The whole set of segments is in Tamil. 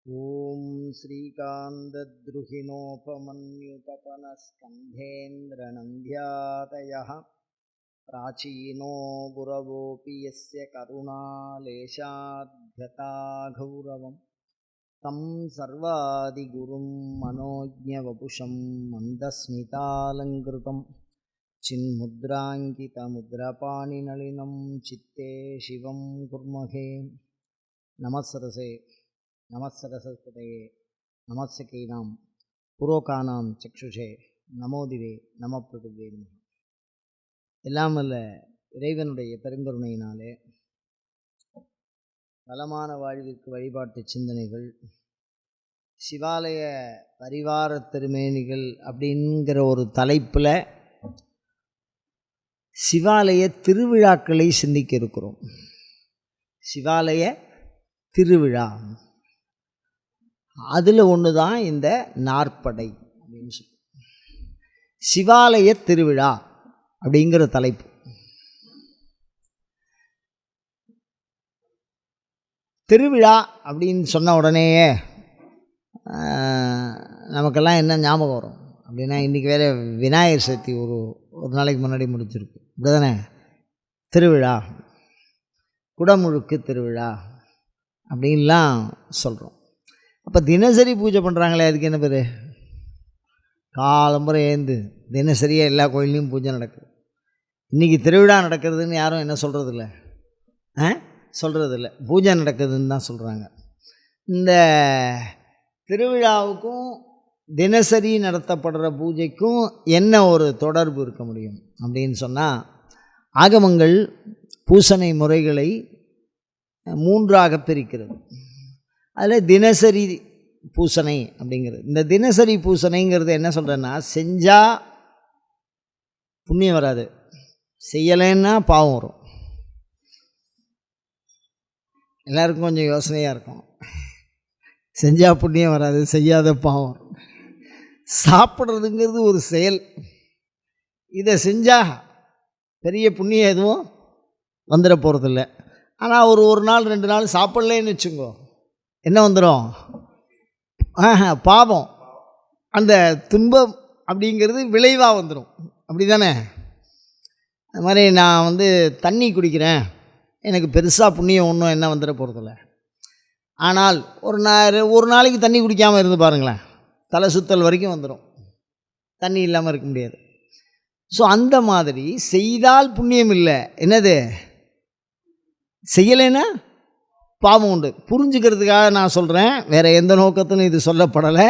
ॐ श्रीकान्तद्रुहिणोपमन्युतपनस्कन्धेन्द्रनन्द्यादयः प्राचीनो गुरवोऽपि यस्य करुणालेशाद्यता गौरवं तं सर्वादिगुरुं मनोज्ञवपुषं मन्दस्मितालङ्कृतं चिन्मुद्राङ्कितमुद्रपाणिनलिनं चित्ते शिवं कुर्महे। नमस्सरसे நமஸ்சரஸ்வதயே நமஸ்சகீனாம் புரோகானாம் சக்ஷுஷே நமோதிவே நமப்பிருவே. எல்லாம் வல்ல இறைவனுடைய பெருங்கருணையினாலே பலமான வாழ்விற்கு வழிபாட்டு சிந்தனைகள், சிவாலய பரிவார திருமேனிகள் அப்படிங்கிற ஒரு தலைப்பில் சிவாலய திருவிழாக்களை சிந்திக்க இருக்கிறோம். சிவாலய திருவிழா, அதில் ஒன்று தான் இந்த நாற்படை அப்படின்னு சொல்லி சிவாலய திருவிழா அப்படிங்கிற தலைப்பு. திருவிழா அப்படின்னு சொன்ன உடனேயே நமக்கெல்லாம் என்ன ஞாபகம் வரும் அப்படின்னா, இன்றைக்கி வேறு விநாயகர் சதுர்த்தி ஒரு நாளைக்கு முன்னாடி முடிச்சிருக்கு, இப்படி தானே? திருவிழா, குடமுழுக்கு திருவிழா அப்படின்லாம் சொல்கிறோம். அப்போ தினசரி பூஜை பண்ணுறாங்களே, அதுக்கு என்ன பேர்? காலம்புரை ஏந்து தினசரியாக எல்லா கோயிலையும் பூஜை நடக்குது. இன்றைக்கி திருவிழா நடக்கிறதுன்னு யாரும் என்ன சொல்கிறதில்ல, சொல்கிறதில்ல, பூஜை நடக்குதுன்னு தான் சொல்கிறாங்க. இந்த திருவிழாவுக்கும் தினசரி நடத்தப்படுற பூஜைக்கும் என்ன ஒரு தொடர்பு இருக்க முடியும் அப்படின்னு சொன்னால், ஆகமங்கள் பூசனை முறைகளை 3ஆக பிரிக்கிறது. அதில் தினசரி பூசனை அப்படிங்கிறது, இந்த தினசரி பூசனைங்கிறது என்ன சொல்கிறேன்னா, செஞ்சால் புண்ணியம் வராது, செய்யலைன்னா பாவம் வரும். எல்லாருக்கும் கொஞ்சம் யோசனையாக இருக்கும், செஞ்சால் புண்ணியம் வராது, செய்யாத பாவம் வரும். சாப்பிட்றதுங்கிறது ஒரு செயல், இதை செஞ்சால் பெரிய புண்ணியம் எதுவும் வந்துட போகிறதில்ல. ஆனால் ஒரு நாள் 2 நாள் சாப்பிட்லேன்னு வச்சுங்கோ, என்ன வந்துடும்? பாவம், அந்த துன்பம் அப்படிங்கிறது விளைவாக வந்துடும். அப்படி தானே? அது மாதிரி நான் தண்ணி குடிக்கிறேன், எனக்கு பெருசாக புண்ணியம் ஒன்றும் என்ன வந்துட போகிறதில்ல. ஆனால் ஒரு நாளைக்கு தண்ணி குடிக்காமல் இருந்து பாருங்களேன், தலை சுத்தல் வரைக்கும் வந்துடும், தண்ணி இல்லாமல் இருக்க முடியாது. ஸோ அந்த மாதிரி செய்தால் புண்ணியம் இல்லை, என்னது செய்யலைன்னா பாவம் உண்டு. புரிஞ்சுக்கிறதுக்காக நான் சொல்கிறேன், வேறு எந்த நோக்கத்திலும் இது சொல்லப்படலை.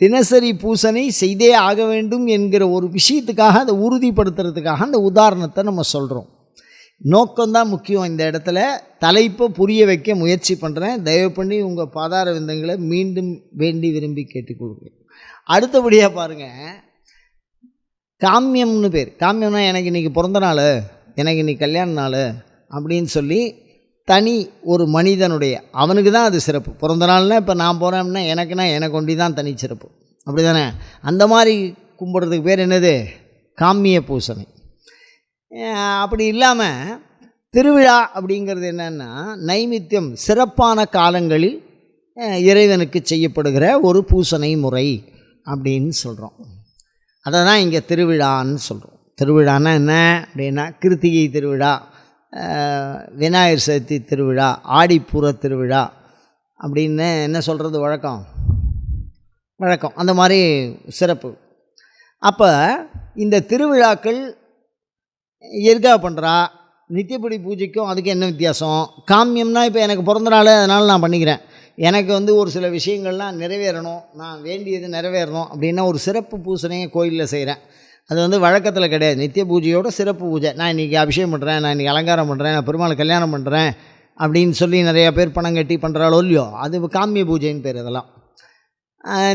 தினசரி பூசனை செய்தே ஆக வேண்டும் என்கிற ஒரு விஷயத்துக்காக, அதை உறுதிப்படுத்துறதுக்காக அந்த உதாரணத்தை நம்ம சொல்கிறோம். நோக்கம்தான் முக்கியம். இந்த இடத்துல தலைப்பை புரிய வைக்க முயற்சி பண்ணுறேன். தயவு பண்ணி உங்கள் பாதார விந்தங்களை மீண்டும் வேண்டி விரும்பி கேட்டுக்கொள்கிறேன். அடுத்தபடியாக பாருங்கள், காமியம்னு பேர். காமியம்னா எனக்கு இன்றைக்கி பிறந்த நாள், எனக்கு இன்றைக்கி கல்யாண நாள் அப்படின்னு சொல்லி தனி ஒரு மனிதனுடைய, அவனுக்கு தான் அது சிறப்பு. பிறந்த நாள்னால் இப்போ நான் போகிறேன்னா எனக்கு ஒண்டி தான் தனி சிறப்பு, அப்படி தானே? அந்த மாதிரி கும்பிட்றதுக்கு பேர் என்னது? காமிய பூசனை. அப்படி இல்லாமல் திருவிழா அப்படிங்கிறது என்னென்னா, நைமித்தியம், சிறப்பான காலங்களில் இறைவனுக்கு செய்யப்படுகிற ஒரு பூசனை முறை அப்படின்னு சொல்கிறோம். அதை தான் இங்கே திருவிழான்னு சொல்கிறோம். திருவிழான்னா என்ன அப்படின்னா, கிருத்திகை திருவிழா, விநாயகர் சதுர்த்தி திருவிழா, ஆடிப்பூர திருவிழா அப்படின்னு என்ன சொல்கிறது வழக்கம், அந்த மாதிரி சிறப்பு. அப்போ இந்த திருவிழாக்கள் எதுக்காக பண்ணுறா? நித்தியப்படி பூஜைக்கும் அதுக்கு என்ன வித்தியாசம்? காமியம்னா இப்போ எனக்கு பிறந்த நாள், அதனால் நான் பண்ணிக்கிறேன், எனக்கு ஒரு சில விஷயங்கள்லாம் நிறைவேறணும், நான் வேண்டியது நிறைவேறணும் அப்படின்னா ஒரு சிறப்பு பூசணையை கோயிலில் செய்கிறேன். அது வழக்கத்தில் கிடையாது. நித்திய பூஜையோட சிறப்பு பூஜை, நான் இன்றைக்கி அபிஷேகம் பண்ணுறேன், நான் இன்றைக்கி அலங்காரம் பண்ணுறேன், நான் பெருமாள் கல்யாணம் பண்ணுறேன் அப்படின்னு சொல்லி நிறையா பேர் பணம் கட்டி பண்ணுறாளோ இல்லையோ, அது காமிய பூஜைன்னு பேர். அதெல்லாம்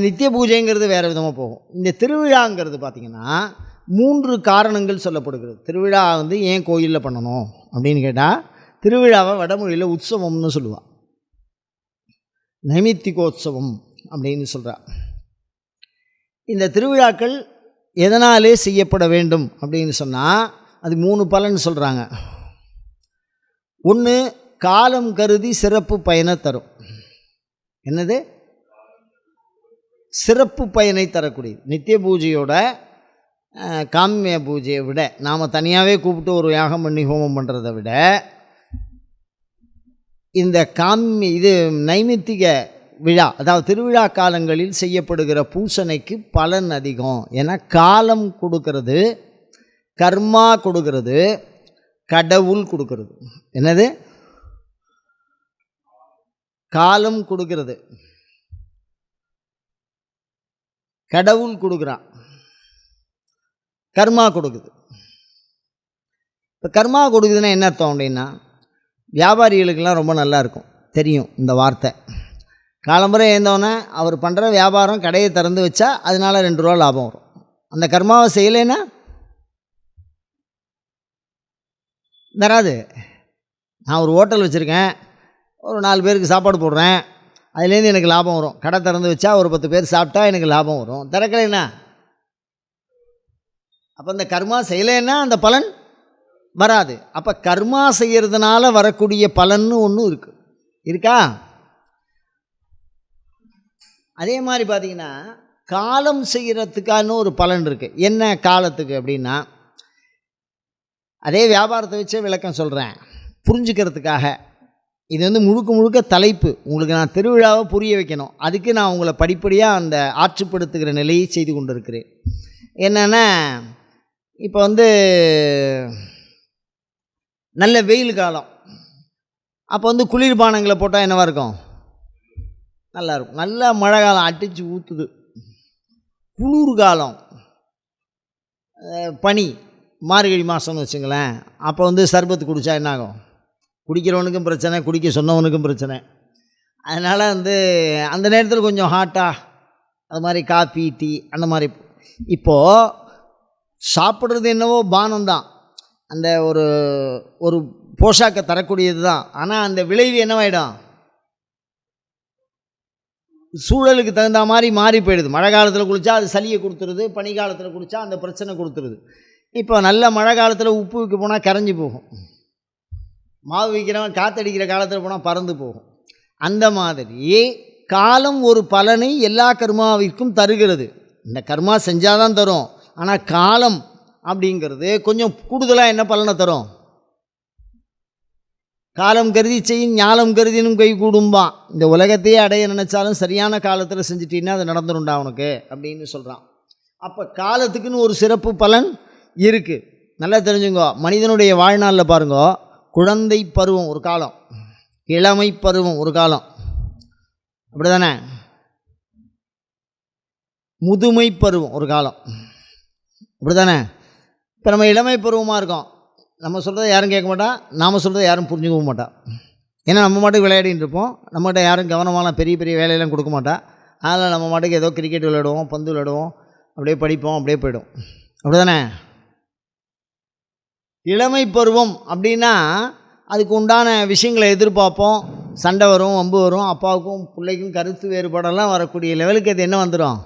நித்திய பூஜைங்கிறது வேறு விதமாக போகும். இந்த திருவிழாங்கிறது பார்த்திங்கன்னா 3 காரணங்கள் சொல்லப்படுகிறது. திருவிழா ஏன் கோயிலில் பண்ணணும் அப்படின்னு கேட்டால், திருவிழாவை வடமொழியில் உற்சவம்னு சொல்லுவாள், நைமித்திகோத்சவம் அப்படின்னு சொல்கிறா. இந்த திருவிழாக்கள் எதனாலே செய்யப்பட வேண்டும் அப்படின்னு சொன்னால், அது 3 பலன் சொல்கிறாங்க. ஒன்று, காலம் கருதி சிறப்பு பயனை தரும். என்னது? சிறப்பு பயனை தரக்கூடியது. நித்திய பூஜையோட காமிய பூஜையை விட நாம் தனியாகவே கூப்பிட்டு ஒரு யாகம் பண்ணி ஹோமம் பண்ணுறதை விட இந்த இது நைமித்திக விழா, அதாவது திருவிழா காலங்களில் செய்யப்படுகிற பூசணைக்கு பலன் அதிகம். ஏன்னா காலம் கொடுக்கறது, கர்மா கொடுக்கறது, கடவுள் கொடுக்கறது. என்னது? காலம் கொடுக்கறது, கடவுள் கொடுக்குறான், கர்மா கொடுக்குது. இப்போ கர்மா கொடுக்குதுன்னா என்ன அர்த்தம் அப்படின்னா, வியாபாரிகளுக்கெல்லாம் ரொம்ப நல்லா இருக்கும், தெரியும் இந்த வார்த்தை. காலம்புரை ஏந்தோன்னே அவர் பண்ணுற வியாபாரம் கடையை திறந்து வச்சா அதனால 2 ரூபா லாபம் வரும். அந்த கர்மாவை செய்யலைன்னா வராது. நான் ஒரு ஹோட்டல் வச்சுருக்கேன், ஒரு 4 பேருக்கு சாப்பாடு போடுறேன், அதுலேருந்து எனக்கு லாபம் வரும். கடை திறந்து வச்சா ஒரு 10 பேர் சாப்பிட்டா எனக்கு லாபம் வரும். திறக்கலைன்னா அப்போ அந்த கர்மா செய்யலைன்னா அந்த பலன் வராது. அப்போ கர்மா செய்கிறதுனால வரக்கூடிய பலன்னு ஒன்று இருக்கா? அதே மாதிரி பார்த்திங்கன்னா காலம் செய்கிறதுக்கான ஒரு பலன் இருக்குது. என்ன காலத்துக்கு அப்படின்னா, அதே வியாபாரத்தை வச்சே விளக்கம் சொல்கிறேன் புரிஞ்சுக்கிறதுக்காக. இது முழுக்க முழுக்க தலைப்பு. உங்களுக்கு நான் திருவிழாவை புரிய வைக்கணும், அதுக்கு நான் உங்களை படிப்படியாக அந்த ஆற்றுப்படுத்துகிற நிலையை செய்து கொண்டு இருக்கிறேன். என்னென்னா, இப்போ நல்ல வெயில் காலம், அப்போ குளிர்பானங்களை போட்டால் என்னவாக இருக்கும்? நல்லாயிருக்கும். நல்ல மழை காலம் அடித்து ஊற்றுது, குளிர் காலம், பனி, மார்கழி மாதம்னு வச்சுங்களேன். அப்போ சர்பத்து குடித்தா என்னாகும்? குடிக்கிறவனுக்கும் பிரச்சனை, குடிக்க சொன்னவனுக்கும் பிரச்சனை. அதனால் அந்த நேரத்தில் கொஞ்சம் ஹாட்டாக அது மாதிரி காஃபி, டீ அந்த மாதிரி. இப்போது சாப்பிட்றது என்னவோ பானம் தான், அந்த ஒரு போஷாக்கை தரக்கூடியது தான். ஆனால் அந்த விளைவு என்னவாயிடும்? சூழலுக்கு தகுந்த மாதிரி மாறி போயிடுது. மழை காலத்தில் குளித்தா அது சளியை கொடுத்துருது, பனி காலத்தில் குளித்தா அந்த பிரச்சனை கொடுத்துருது. இப்போ நல்ல மழை காலத்தில் உப்பு வைக்க போனால் கரைஞ்சி போகும், மாவு வைக்கிறவன் காற்றடிக்கிற காலத்தில் போனால் பறந்து போகும். அந்த மாதிரி காலம் ஒரு பலனை எல்லா கர்மாவிற்கும் தருகிறது. இந்த கர்மா செஞ்சால் தான் தரும். ஆனால் காலம் அப்படிங்கிறது கொஞ்சம் கூடுதலாக என்ன பலனை தரும்? காலம் கருதி செய்யும் ஞாலம் கருதினும் கை கூடும்பான். இந்த உலகத்தையே அடைய நினச்சாலும் சரியான காலத்தில் செஞ்சிட்டீங்கன்னா அது நடந்துருண்டா உனக்கு அப்படின்னு சொல்கிறான். அப்போ காலத்துக்குன்னு ஒரு சிறப்பு பலன் இருக்குது. நல்லா தெரிஞ்சுங்கோ. மனிதனுடைய வாழ்நாளில் பாருங்கோ, குழந்தை பருவம் ஒரு காலம், இளமை பருவம் ஒரு காலம், அப்படி தானே? முதுமை பருவம் ஒரு காலம், அப்படி தானே? இப்போ நம்ம இளமை பருவமாக இருக்கோம், நம்ம சொல்கிறத யாரும் கேட்க மாட்டா, நாம் சொல்கிறத யாரும் புரிஞ்சுக்கவும் மாட்டா. ஏன்னா நம்ம மாட்டுக்கு விளையாடின்னு இருப்போம், நம்மகிட்ட யாரும் கவனமான பெரிய பெரிய வேலையெல்லாம் கொடுக்க மாட்டா. அதனால் நம்ம மாட்டுக்கு ஏதோ கிரிக்கெட் விளையாடுவோம், பந்து விளையாடுவோம், அப்படியே படிப்போம், அப்படியே போய்டும், அப்படி தானே? இளமை பருவம் அப்படின்னா அதுக்கு உண்டான விஷயங்களை எதிர்பார்ப்போம், சண்டை வரும், வம்பு வரும், அப்பாவுக்கும் பிள்ளைக்கும் கருத்து வேறுபாடெல்லாம் வரக்கூடிய லெவலுக்கு அது என்ன வந்துடும்?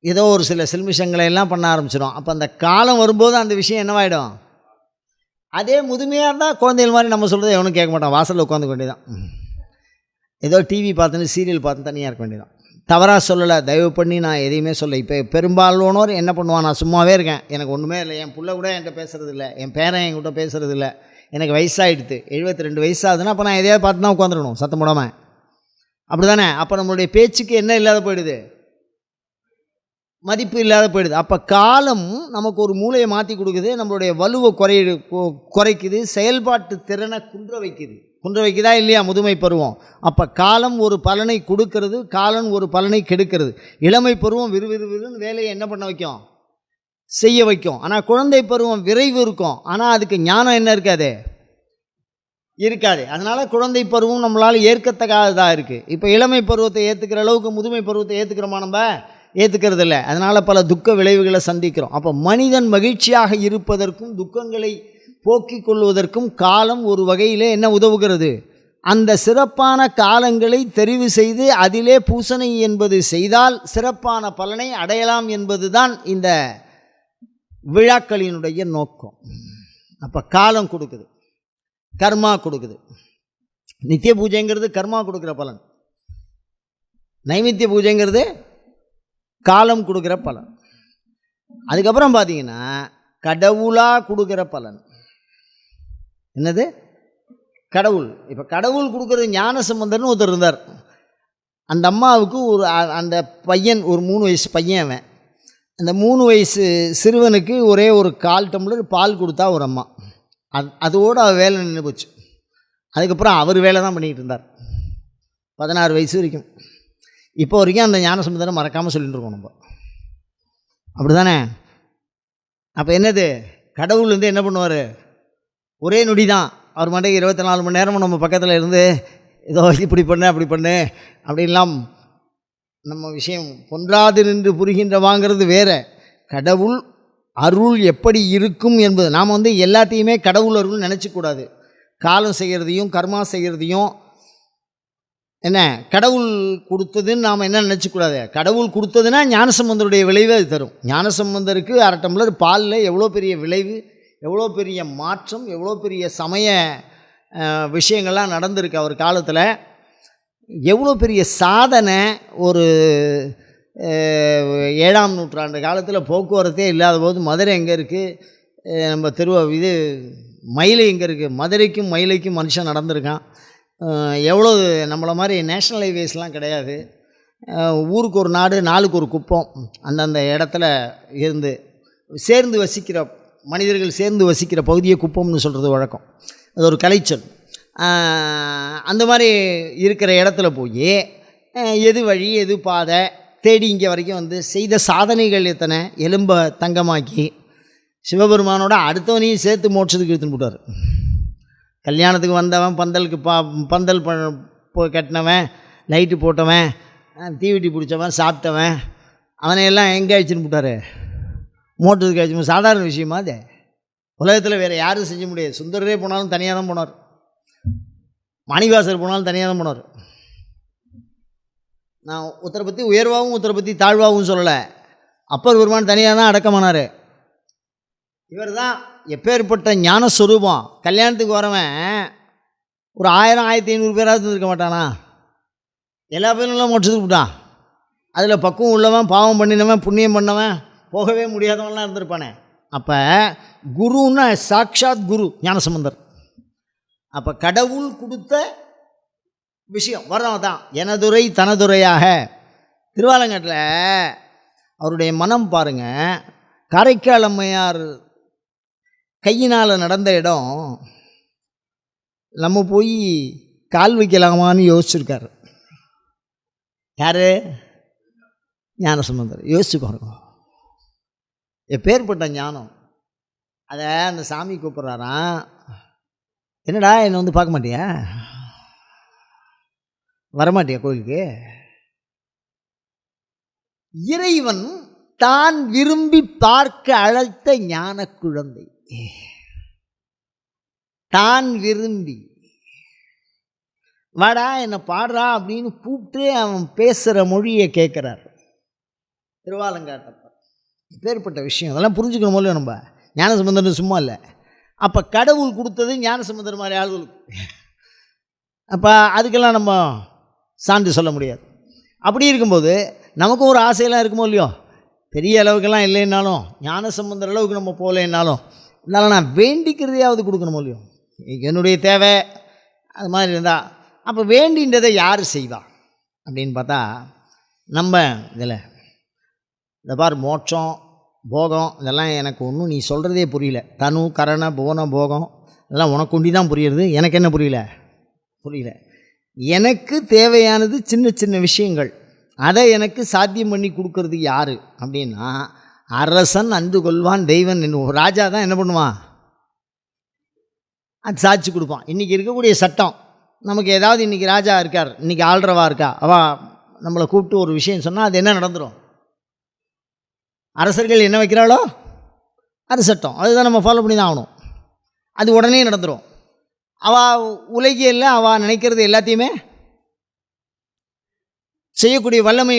ஏதோ ஒரு சில சில்மிஷங்களை எல்லாம் பண்ண ஆரம்பிச்சிடும். அப்போ அந்த காலம் வரும்போது அந்த விஷயம் என்னவாயிடும்? அதே முதுமையாக இருந்தால் குழந்தைகள் மாதிரி நம்ம சொல்கிறத எவனும் கேட்க மாட்டான், வாசலில் உட்காந்துக்க வேண்டியதான், ஏதோ டிவி பார்த்துன்னு சீரியல் பார்த்து தனியாக இருக்க வேண்டியதான். தவறாக சொல்லலை, தயவு பண்ணி நான் எதையுமே சொல்ல. இப்போ பெரும்பாலானோர் என்ன பண்ணுவான், நான் சும்மாவே இருக்கேன், எனக்கு ஒன்றுமே இல்லை, என் பிள்ளை கூட என்கிட்ட பேசுகிறது இல்லை, என் பேரன் என்கிட்ட பேசுகிறது இல்லை, எனக்கு வயசாகிடுது, 72 வயசாகுதுன்னா அப்போ நான் எதையாவது பார்த்து தான் உட்காந்துருக்கணும் சத்தம் போடாமல், அப்படி தானே? அப்போ நம்மளுடைய பேச்சுக்கு என்ன இல்லாத போயிடுது? மதிப்பு இல்லாத போயிடுது. அப்போ காலம் நமக்கு ஒரு மூளையை மாற்றி கொடுக்குது, நம்மளுடைய வலுவை குறைக்குது, செயல்பாட்டு திறனை குன்ற வைக்குதா இல்லையா முதுமை பருவம்? அப்போ காலம் ஒரு பலனை கொடுக்கறது, காலம் ஒரு பலனை கெடுக்கிறது. இளமை பருவம் விறுவிறுன்னு வேலையை என்ன பண்ண வைக்கும்? செய்ய வைக்கும். ஆனால் குழந்தை பருவம் விரைவு இருக்கும், ஆனால் அதுக்கு ஞானம் என்ன இருக்காது? அதனால் குழந்தை பருவம் நம்மளால் ஏற்கத்தக்காததாக இருக்குது. இப்போ இளமை பருவத்தை ஏற்றுக்கிற அளவுக்கு முதுமை பருவத்தை ஏற்றுக்கிறோமா? நம்ம ஏற்றுக்கிறது இல்லை. அதனால் பல துக்க விளைவுகளை சந்திக்கிறோம். அப்போ மனிதன் மகிழ்ச்சியாக இருப்பதற்கும் துக்கங்களை போக்கிக் கொள்வதற்கும் காலம் ஒரு வகையிலே என்ன உதவுகிறது? அந்த சிறப்பான காலங்களை தெரிவு செய்து அதிலே பூசணை என்பது செய்தால் சிறப்பான பலனை அடையலாம் என்பது தான் இந்த விழாக்களினுடைய நோக்கம். அப்போ காலம் கொடுக்குது, கர்மா கொடுக்குது. நித்திய பூஜைங்கிறது கர்மா கொடுக்குற பலன். நைமித்திய பூஜைங்கிறது காலம் கொடுக்குற பலன். அதுக்கப்புறம் பார்த்தீங்கன்னா கடவுளாக கொடுக்குற பலன். என்னது? கடவுள். இப்போ கடவுள் கொடுக்குறது ஞானசம்பந்தர்னு ஒருத்தர் இருந்தார். அந்த அம்மாவுக்கு அந்த பையன் ஒரு 3 வயசு பையன். அவன் அந்த 3 வயசு சிறுவனுக்கு ஒரே ஒரு 1/4 டம்ளர் பால் கொடுத்தா ஒரு அம்மா. அதோடு அவள் வேலை நின்று போச்சு. அதுக்கப்புறம் அவர் வேலை தான் பண்ணிக்கிட்டு இருந்தார் 16 வயசு வரைக்கும். இப்போ வரைக்கும் அந்த ஞானசம்பந்தரை மறக்காமல் சொல்லிட்டு இருக்கோம் நம்ம. அப்படி தானே? அப்போ என்னது? கடவுள் என்ன பண்ணுவார்? ஒரே நொடி தான் அவர் மண்டைக்கு 24 மணி நேரமும் நம்ம பக்கத்தில் இருந்து ஏதோ இப்படி பண்ணு அப்படி பண்ணு அப்படின்லாம் நம்ம விஷயம் பொன்றாது நின்று புரிகின்ற வாங்கிறது வேறு. கடவுள் அருள் எப்படி இருக்கும் என்பது நாம் எல்லாத்தையுமே கடவுள் அருள்னு நினச்சிக்கூடாது. காலம் செய்கிறதையும் கர்மா செய்கிறதையும் என்ன கடவுள் கொடுத்ததுன்னு நாம் என்ன நினச்சிக்கூடாது. கடவுள் கொடுத்ததுன்னா ஞானசம்பந்தருடைய விளைவு அது தரும். ஞானசம்பந்தருக்கு 1/2 டம்ளர் பாலில் எவ்வளோ பெரிய விளைவு, எவ்வளோ பெரிய மாற்றம், எவ்வளோ பெரிய சமய விஷயங்கள்லாம் நடந்திருக்கு அவர் காலத்தில். எவ்வளோ பெரிய சாதனை. ஒரு 7ஆம் நூற்றாண்டு காலத்தில் போக்குவரத்தே இல்லாத போது மதுரை எங்கே இருக்குது, நம்ம மயிலை எங்கே இருக்குது, மதுரைக்கும் மயிலைக்கும் மனுஷன் நடந்திருக்கான். எவ்வளோ நம்மளை மாதிரி நேஷ்னல் ஹைவேஸ்லாம் கிடையாது. ஊருக்கு ஒரு நாடு, நாளுக்கு ஒரு குப்பம். அந்தந்த இடத்துல இருந்து சேர்ந்து வசிக்கிற மனிதர்கள் சேர்ந்து வசிக்கிற பகுதியை குப்பம்னு சொல்கிறது வழக்கம். அது ஒரு கலைச்சொல். அந்த மாதிரி இருக்கிற இடத்துல போய் எது வழி எது பாதை தேடி இங்கே வரைக்கும் செய்த சாதனைகள் எத்தனை. எலும்பை தங்கமாக்கி சிவபெருமானோட அடுத்தவனையும் சேர்த்து மோட்சத்துக்கு எடுத்துன்னு போட்டார். கல்யாணத்துக்கு வந்தவன், பந்தல் கட்டினவன், லைட்டு போட்டவன், தீவெட்டி பிடிச்சவன், சாப்பிட்டவன், அவனையெல்லாம் எங்கே அழிச்சுன்னு போட்டார்? மோட்டத்துக்கு அழிச்சு. சாதாரண விஷயமா அது? உலகத்தில் வேறு யாரும் செஞ்ச முடியாது. சுந்தரரே போனாலும் தனியாக தான் போனார். மாணிவாசர் போனாலும் தனியாக தான் போனார். நான் ஒருத்தரை பற்றி உயர்வாகவும் ஒருத்தரை பற்றி தாழ்வாகவும் சொல்லலை. அப்பர் பெருமான் தனியாக தான் அடக்கமானார். இவர் தான் எப்பேற்பட்ட ஞானஸ்வரூபம். கல்யாணத்துக்கு வரவன் ஒரு 1000-1500 பேராவது இருக்க மாட்டானா? எல்லா பேரும் மோட்சத்துக்கு விட்டான். அதில் பக்குவம் உள்ளவன், பாவம் பண்ணினவன், புண்ணியம் பண்ணவன், போகவே முடியாதவன்லாம் இருந்திருப்பானே. அப்போ குருன்னா சாக்ஷாத் குரு ஞானசம்பந்தர். அப்போ கடவுள் கொடுத்த விஷயம் வர்றவன் தான். எனதுரை தனதுரையாக திருவாலங்காட்டில் அவருடைய மனம் பாருங்கள். காரைக்கால் அம்மையார் கையினால் நடந்த இடம் நம்ம போய் கால் வைக்கலாமான்னு யோசிச்சுருக்காரு. யார்? ஞானசம்பந்தர். யோசிச்சு பாருங்க, எப்பேற்பட்ட ஞானம். அதை அந்த சாமி கூப்பிட்றாராம். என்னடா என்னை பார்க்க மாட்டியா? வரமாட்டியா கோயிலுக்கு? இறைவன் தான் விரும்பி பார்க்க அழைத்த ஞான குழந்தை. தான் விரும்பி வாடா என்னை பாடுறா அப்படின்னு கூப்பிட்டு அவன் பேசுகிற மொழியை கேட்குறார் திருவாலங்காட்டப்ப. பேர்பட்ட விஷயம் அதெல்லாம் புரிஞ்சுக்கணும் போல. நம்ம ஞானசம்பந்தர் சும்மா இல்லை. அப்போ கடவுள் கொடுத்தது ஞானசம்பந்தர் மாதிரி ஆளுகளுக்கு. அப்போ அதுக்கெல்லாம் நம்ம சான்று சொல்ல முடியாது. அப்படி இருக்கும்போது நமக்கும் ஒரு ஆசையெல்லாம் இருக்குமோ இல்லையோ? பெரிய அளவுக்கெல்லாம் இல்லைன்னாலும், ஞானசம்பந்தர் அளவுக்கு நம்ம போகலைன்னாலும், இருந்தாலும் நான் வேண்டிக்கிறதையாவது கொடுக்கணுமோ இல்லையோ? என்னுடைய தேவை அது மாதிரி இருந்தால் அப்போ வேண்டின்றதை யார் செய்வா அப்படின்னு பார்த்தா நம்ம இதில் இந்த பார் மோட்சம் போகம் இதெல்லாம் எனக்கு ஒன்றும் நீ சொல்கிறதே புரியல. தனு கரண புவன போகம் இதெல்லாம் உனக்கு ஒண்டி தான் புரியுறது. எனக்கு என்ன புரியல? எனக்கு தேவையானது சின்ன சின்ன விஷயங்கள். அதை எனக்கு சாத்தியம் பண்ணி கொடுக்கறது யார் அப்படின்னா அரசன் அன்று கொள்வான் தெய்வன் என்னும் ராஜா தான் என்ன பண்ணுவான்? அது சாட்சி கொடுப்பான். இன்றைக்கி இருக்கக்கூடிய சட்டம் நமக்கு ஏதாவது இன்றைக்கி ராஜா இருக்கார், இன்றைக்கி ஆள்றவா இருக்கா, அவள் நம்மளை கூப்பிட்டு ஒரு விஷயம் சொன்னால் அது என்ன நடந்துடும்? அரசர்கள் என்ன வைக்கிறாளோ அது சட்டம். அதுதான் நம்ம ஃபாலோ பண்ணி தான் ஆகணும். அது உடனே நடந்துடும். அவள் உலகியல்ல அவள் நினைக்கிறது எல்லாத்தையுமே செய்யக்கூடிய வல்லமை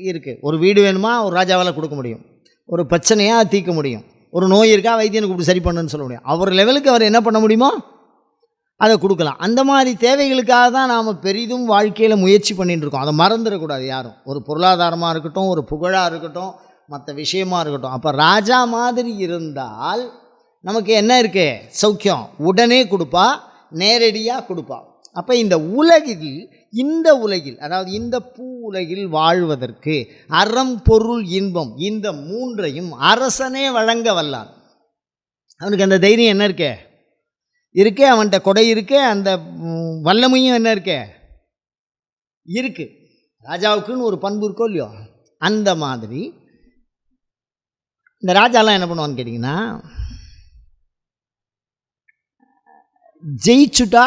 இருக்குது. ஒரு வீடு வேணுமா ஒரு ராஜாவால் கொடுக்க முடியும். ஒரு பிரச்சனையாக தீர்க்க முடியும். ஒரு நோய் இருக்கா வைத்தியனை கூப்பிட்டு சரி பண்ணுன்னு சொல்ல முடியும். அவர் லெவலுக்கு அவர் என்ன பண்ண முடியுமோ அதை கொடுக்கலாம். அந்த மாதிரி தேவைகளுக்காக தான் நாம் பெரிதும் வாழ்க்கையில் முயற்சி பண்ணிட்டு இருக்கோம். அதை மறந்துடக்கூடாது யாரும். ஒரு பொருளாதாரமாக இருக்கட்டும், ஒரு புகழாக இருக்கட்டும், மற்ற விஷயமாக இருக்கட்டும். அப்போ ராஜா மாதிரி இருந்தால் நமக்கு என்ன இருக்கு? சௌக்கியம். உடனே கொடுப்பா, நேரடியாக கொடுப்பா. அப்போ இந்த உலகில் அதாவது இந்த பூ உலகில் வாழ்வதற்கு அறம் பொருள் இன்பம் இந்த மூன்றையும் அரசனே வழங்க வல்லான். அவனுக்கு அந்த தைரியம் என்ன இருக்கே, அவன்கிட்ட கொடை இருக்கே, அந்த வல்லமையும் என்ன இருக்கு. ராஜாவுக்குன்னு ஒரு பண்பு இருக்கோ இல்லையோ, அந்த மாதிரி இந்த ராஜாலாம் என்ன பண்ணுவான்னு கேட்டிங்கன்னா, ஜெயிச்சுட்டா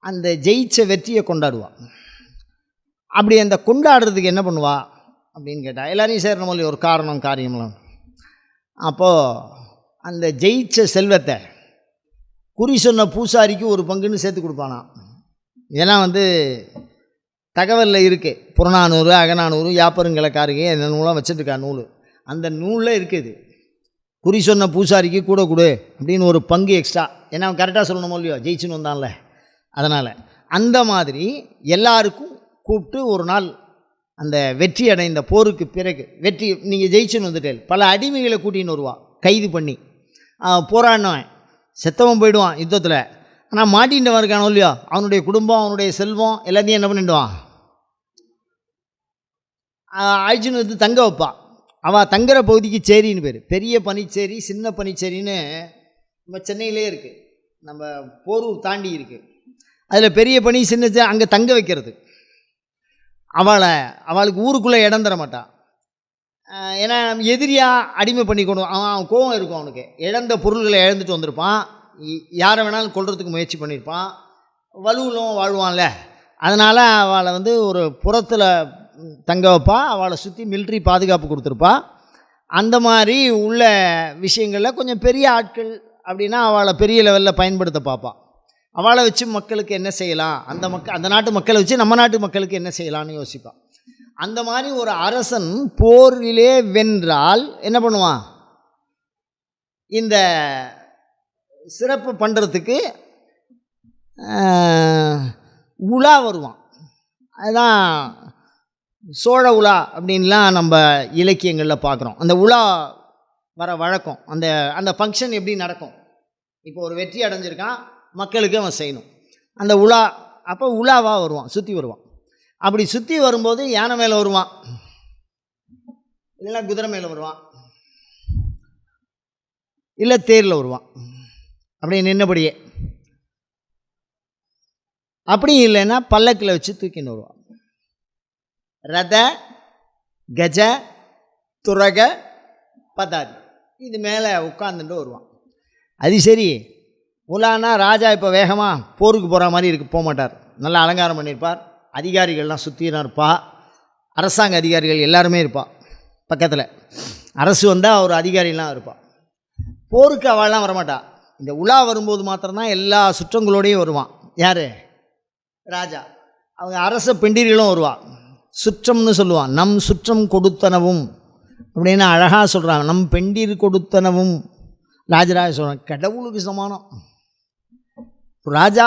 அந்த ஜெயிச்ச வெற்றியை கொண்டாடுவாள். அப்படி அந்த கொண்டாடுறதுக்கு என்ன பண்ணுவா அப்படின்னு கேட்டால், எல்லாரையும் சேரணும் இல்லையா, ஒரு காரியம்லாம். அப்போது அந்த ஜெயிச்ச செல்வத்தை குறி சொன்ன பூசாரிக்கு ஒரு பங்குன்னு சேர்த்து கொடுப்பானா. இதெல்லாம் தகவலில் இருக்குது. புறநானூறு, அகநானூறு, யாப்பருங்கிழக்காருகே அந்த நூலாக வச்சுட்டுருக்கா நூல். அந்த நூலில் இருக்குது, குறி சொன்ன பூசாரிக்கு கூட கொடு அப்படின்னு ஒரு பங்கு எக்ஸ்ட்ரா. ஏன்னா அவன் கரெக்டாக சொல்லணுமோ இல்லையோ, ஜெயிச்சுன்னு வந்தான்ல. அதனால் அந்த மாதிரி எல்லாருக்கும் கூப்பிட்டு ஒரு நாள் அந்த வெற்றி அடைந்த போருக்கு பிறகு, வெற்றி நீங்கள் ஜெயிச்சுன்னு வந்துட்டேன், பல அடிமைகளை கூட்டின்னு வருவான், கைது பண்ணி போராடினவன் செத்தவன் போயிடுவான் யுத்தத்தில். ஆனால் மாட்டின்றவன் இருக்கானோ இல்லையோ, அவனுடைய குடும்பம், அவனுடைய செல்வம் எல்லாத்தையும் என்ன பண்ணிடுவான், அழிச்சுன்னு தங்க வைப்பான். அவள் தங்குற பகுதிக்கு சேரின்னு பேர். பெரிய பனிச்சேரி, சின்ன பனிச்சேரின்னு நம்ம சென்னையிலே இருக்குது, நம்ம போரூர் தாண்டி இருக்குது. அதில் பெரிய பனி, சின்ன அங்கே தங்க வைக்கிறது. அவளுக்கு ஊருக்குள்ளே இடம் தர மாட்டான். ஏன்னா எதிரியாக அடிமை பண்ணி கொண்டு அவன் கோவம் இருக்கும். அவனுக்கு இழந்த பொருள்களை இழந்துட்டு வந்திருப்பான், யாரை வேணாலும் கொல்றதுக்கு முயற்சி பண்ணியிருப்பான், வலுவிலும் வாழ்வான்ல. அதனால் அவளை ஒரு புறத்தில் தங்க வைப்பா, அவளை சுற்றி மிலிட்ரி பாதுகாப்பு கொடுத்துருப்பா. அந்த மாதிரி உள்ள விஷயங்களில் கொஞ்சம் பெரிய ஆட்கள் அப்படின்னா அவளை பெரிய லெவலில் பயன்படுத்த பார்ப்பான். அவளை வச்சு மக்களுக்கு என்ன செய்யலாம், அந்த நாட்டு மக்களை வச்சு நம்ம நாட்டு மக்களுக்கு என்ன செய்யலான்னு யோசிப்பான். அந்த மாதிரி ஒரு அரசன் போரிலே வென்றால் என்ன பண்ணுவான், இந்த சிறப்பு பண்ணுறதுக்கு உலா வருவான். அதுதான் சோழ உலா அப்படின்லாம் நம்ம இலக்கியங்களில் பார்க்குறோம். அந்த உலா வர வழக்கம், அந்த ஃபங்க்ஷன் எப்படி நடக்கும். இப்போ ஒரு வெற்றி அடைஞ்சிருக்கான், மக்களுக்கு அவன் செய்யணும். அந்த உலா அப்போ உலாவாக வருவான், சுற்றி வருவான். அப்படி சுற்றி வரும்போது யானை மேலே வருவான், இல்லைன்னா குதிரை மேலே வருவான், இல்லை தேரில் வருவான், அப்படியே நின்னபடியே. அப்படி இல்லைன்னா பல்லக்கில் வச்சு தூக்கின்னு வருவான். ரத, கஜ, துரக, பதாதி இது மேலே உட்காந்துட்டு வருவான். அது சரி, உலானா ராஜா இப்போ வேகமாக போருக்கு போகிற மாதிரி போக மாட்டார். நல்லா அலங்காரம் பண்ணியிருப்பார், அதிகாரிகள்லாம் சுற்றினா இருப்பா, அரசாங்க அதிகாரிகள் எல்லாருமே இருப்பா பக்கத்தில். அரசு வந்தால் ஒரு அதிகாரிலாம் இருப்பாள். போருக்கு அவள்லாம் வரமாட்டா. இந்த உலா வரும்போது மாத்திரம்தான் எல்லா சுற்றங்களோடையும் வருவான். யார்? ராஜா. அவங்க அரச பெண்டிர்களும் வருவாள். சுற்றம்னு சொல்லுவான். நம் சுற்றம் கொடுத்தனவும் அப்படின்னு அழகாக சொல்கிறாங்க. நம் பெண்டிர் கொடுத்தனவும் ராஜராஜ சோழன் கடவுளுக்கு சமானம். ராஜா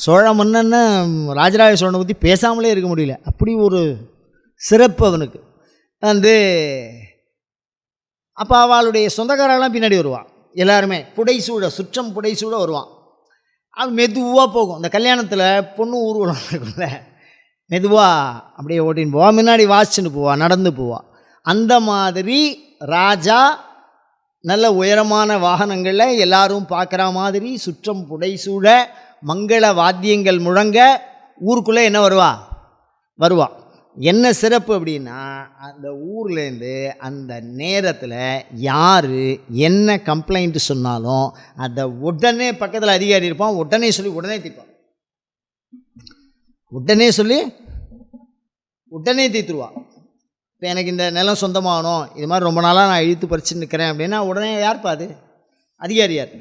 சோழ மன்னன்னு ராஜராஜ சோழனை பற்றி பேசாமலே இருக்க முடியல, அப்படி ஒரு சிறப்பு அவனுக்கு. அப்போ அவளுடைய சொந்தக்காரெல்லாம் பின்னாடி வருவான். எல்லாருமே புடைசூழ, சுற்றம் புடைசூழ வருவான். அது மெதுவாக போகும். இந்த கல்யாணத்தில் பொண்ணு ஊர்வலம் இருக்கும்ல, மெதுவாக அப்படியே ஓட்டின்னு போவாள், முன்னாடி வாசிச்சுன்னு போவாள், நடந்து போவாள். அந்த மாதிரி ராஜா நல்ல உயரமான வாகனங்களில் எல்லாரும் பார்க்குற மாதிரி சுற்றம் புடைசூழ மங்கள வாத்தியங்கள் முழங்க ஊருக்குள்ளே என்ன வருவா. என்ன சிறப்பு அப்படின்னா, அந்த ஊர்லேருந்து அந்த நேரத்தில் யார் என்ன கம்ப்ளைண்ட் சொன்னாலும் அதை உடனே பக்கத்தில் அதிகாரி இருப்பான், உடனே சொல்லி உடனே தீர்ப்பான். உடனே தீர்த்துருவான். இப்போ எனக்கு இந்த நிலம் சொந்தமாகணும், இது மாதிரி ரொம்ப நாளாக நான் இழுத்து பறிச்சு நிற்கிறேன் அப்படின்னா உடனே யார்ப்பா அது? அதிகாரி யார்?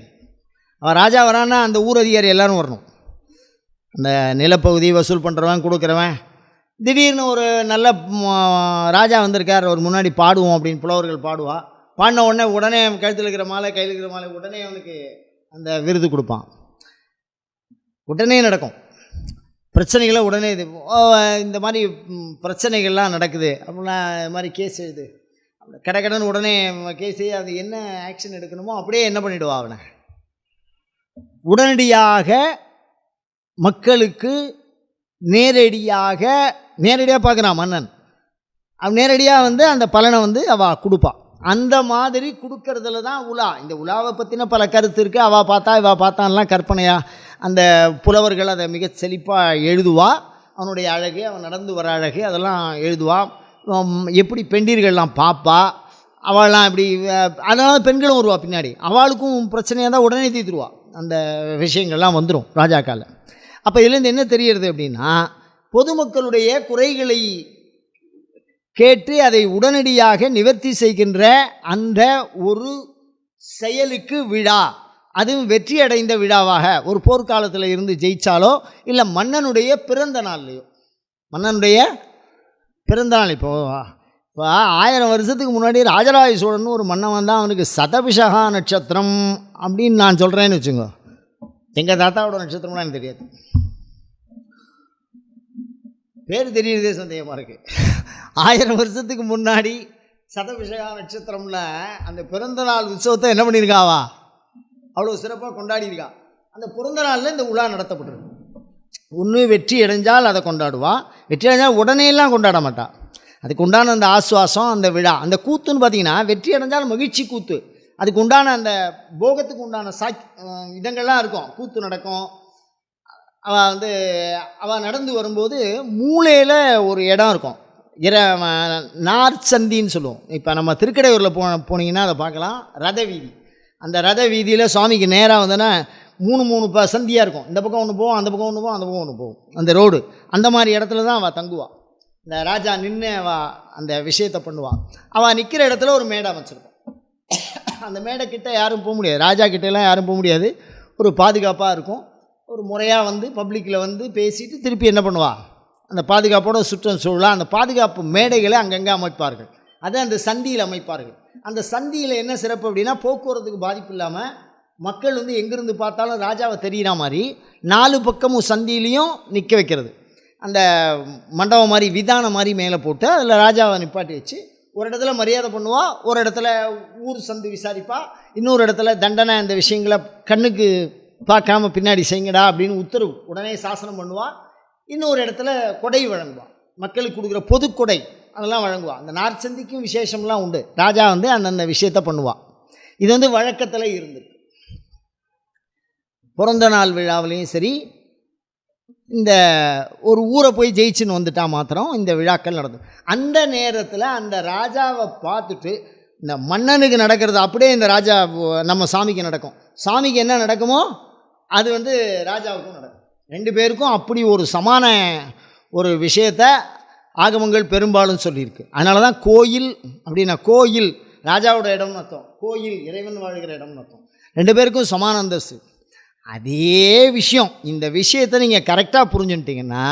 அவன் ராஜா வரான்னா அந்த ஊர் அதிகாரி எல்லோரும் வரணும். அந்த நிலப்பகுதி வசூல் பண்ணுறவன் கொடுக்குறவன். திடீர்னு ஒரு நல்ல ராஜா வந்திருக்கார், அவர் முன்னாடி பாடுவோம் அப்படின்னு புலவர்கள் பாடுவா. பாடின உடனே கழுத்தில் இருக்கிற மாலை, கையில் இருக்கிற மாலை, உடனே அவனுக்கு அந்த விருது கொடுப்பான். உடனே நடக்கும். பிரச்சனைகளை உடனே இந்த மாதிரி பிரச்சனைகள்லாம் நடக்குது அப்படின்னா இது மாதிரி கேஸ் எழுது கடகடன்னு உடனே கேஸ் அது என்ன ஆக்ஷன் எடுக்கணுமோ அப்படியே என்ன பண்ணிவிடுவா அவனை. உடனடியாக மக்களுக்கு நேரடியாக பார்க்குறான் மன்னன். அவன் நேரடியாக அந்த பலனை அவள் கொடுப்பாள். அந்த மாதிரி கொடுக்கறதுல தான் உலா. இந்த உலாவை பற்றின பல கருத்து இருக்குது. அவள் பார்த்தா இவள் பார்த்தான்லாம் கற்பனையாக அந்த புலவர்கள் அதை மிக செழிப்பாக எழுதுவா. அவனுடைய அழகு, அவன் நடந்து வர அழகு அதெல்லாம் எழுதுவா. எப்படி பெண்டீர்கள்லாம் பார்ப்பா, அவள்லாம் இப்படி. அதனால பெண்களும் வருவா பின்னாடி. அவளுக்கும் பிரச்சனையாக தான் உடனே தீர்த்துருவா. அந்த விஷயங்கள்லாம் வந்துடும் ராஜாக்கால. அப்போ இதுலேருந்து என்ன தெரிகிறது அப்படின்னா, பொதுமக்களுடைய குறைகளை கேட்டு அதை உடனடியாக நிவர்த்தி செய்கின்ற அந்த ஒரு செயலுக்கு விழா, அதுவும் வெற்றி அடைந்த விழாவாக ஒரு போர்க்காலத்தில் இருந்து ஜெயித்தாலோ இல்லை மன்னனுடைய பிறந்த நாள்லையோ. மன்னனுடைய பிறந்த நாள் இப்போ 1000 வருஷத்துக்கு முன்னாடி ராஜராஜ சோழன் ஒரு மன்னன் வந்தால் அவனுக்கு சதபிஷகா நட்சத்திரம் அப்படின்னு நான் சொல்கிறேன்னு வச்சுங்க. எங்கள் தாத்தாவோட நட்சத்திரம்லாம் எனக்கு தெரியாது, பேர் தெரியுறதே சந்தேகமாக இருக்குது. 1000 வருஷத்துக்கு முன்னாடி சதபிஷகா நட்சத்திரம்ல அந்த பிறந்த நாள் உற்சவத்தை என்ன பண்ணியிருக்காவா அவ்வளோ சிறப்பாக கொண்டாடியிருக்கா. அந்த பிறந்த நாளில் இந்த உலா நடத்தப்பட்டிருக்கு. ஒன்று வெற்றி அடைஞ்சால் அதை கொண்டாடுவா, வெற்றி அடைஞ்சால் உடனேலாம் கொண்டாட மாட்டாள். அதுக்கு உண்டான அந்த ஆசுவாசம், அந்த விழா, அந்த கூத்துன்னு பார்த்திங்கன்னா வெற்றி அடைஞ்சால் மகிழ்ச்சி கூத்து. அதுக்கு உண்டான அந்த போகத்துக்கு உண்டான இதங்கள்லாம் இருக்கும். கூத்து நடக்கும். அவள் நடந்து வரும்போது மூலையில் ஒரு இடம் இருக்கும், நார்ச்சந்தின்னு சொல்லுவோம். இப்போ நம்ம திருக்கடையூரில் போனீங்கன்னா அதை பார்க்கலாம். ரத வீதி. அந்த ரத வீதியில் சுவாமிக்கு நேராக வந்தோன்னா 3 சந்தியாக இருக்கும். இந்த பக்கம் ஒன்று போவோம், அந்த பக்கம் ஒன்று போவோம், அந்த பக்கம் ஒன்று போவோம். அந்த ரோடு அந்த மாதிரி இடத்துல தான் அவள் தங்குவாள். இந்த ராஜா நின்று அவள் அந்த விஷயத்தை பண்ணுவாள். அவள் நிற்கிற இடத்துல ஒரு மேடை அமைச்சிருப்பான். அந்த மேடை கிட்ட யாரும் போக முடியாது, ராஜா கிட்டெல்லாம் யாரும் போக முடியாது. ஒரு பாதுகாப்பாக இருக்கும். ஒரு முறையாக பப்ளிக்கில் பேசிட்டு திருப்பி என்ன பண்ணுவாள், அந்த பாதுகாப்போட சுற்றம் சூழலாக அந்த பாதுகாப்பு மேடைகளை அங்கங்கே அமைப்பார்கள். அதை அந்த சந்தியில் அமைப்பார்கள். அந்த சந்தியில் என்ன சிறப்பு அப்படின்னா, போக்குவரத்துக்கு பாதிப்பு இல்லாமல் மக்கள் எங்கேருந்து பார்த்தாலும் ராஜாவை தெரிகிற மாதிரி 4 பக்கமும் சந்தியிலையும் நிற்க வைக்கிறது. அந்த மண்டபம் மாதிரி விதானம் மாதிரி மேலே போட்டு அதில் ராஜாவை நிப்பாட்டி வச்சு ஒரு இடத்துல மரியாதை பண்ணுவா, ஒரு இடத்துல ஊர் சந்து விசாரிப்பா, இன்னொரு இடத்துல தண்டனை அந்த விஷயங்களை கண்ணுக்கு பார்க்காம பின்னாடி செய்யுங்கடா அப்படின்னு உத்தரவு உடனே சாசனம் பண்ணுவாள். இன்னொரு இடத்துல கொடை வழங்குவாள், மக்களுக்கு கொடுக்குற பொதுக்கொடை அதெல்லாம் வழங்குவாள். அந்த நார்ச்சந்திக்கும் விசேஷம்லாம் உண்டு. ராஜா அந்தந்த விஷயத்தை பண்ணுவாள். இது வழக்கத்தில் இருந்துருக்கு. பிறந்த நாள் விழாவிலையும் சரி, இந்த ஒரு ஊரை போய் ஜெயிச்சுன்னு வந்துட்டா மாத்திரம் இந்த விழாக்கள் நடக்கும். அந்த நேரத்தில் அந்த ராஜாவை பார்த்துட்டு இந்த மன்னனுக்கு நடக்கிறது அப்படியே இந்த ராஜா நம்ம சாமிக்கு நடக்கும். சாமிக்கு என்ன நடக்குமோ அது ராஜாவுக்கும் நடக்கும். 2 பேருக்கும் அப்படி ஒரு சமான ஒரு விஷயத்தை ஆகமங்கள் பெரும்பாலும் சொல்லியிருக்கு. அதனால தான் கோயில் அப்படின்னா, கோயில் ராஜாவோட இடம்னு அர்த்தம், கோயில் இறைவன் வாழ்கிற இடம்னு அர்த்தம். 2 பேருக்கும் சமான அந்தஸ்து. அதே விஷயம், இந்த விஷயத்தை நீங்கள் கரெக்டாக புரிஞ்சுட்டீங்கன்னா,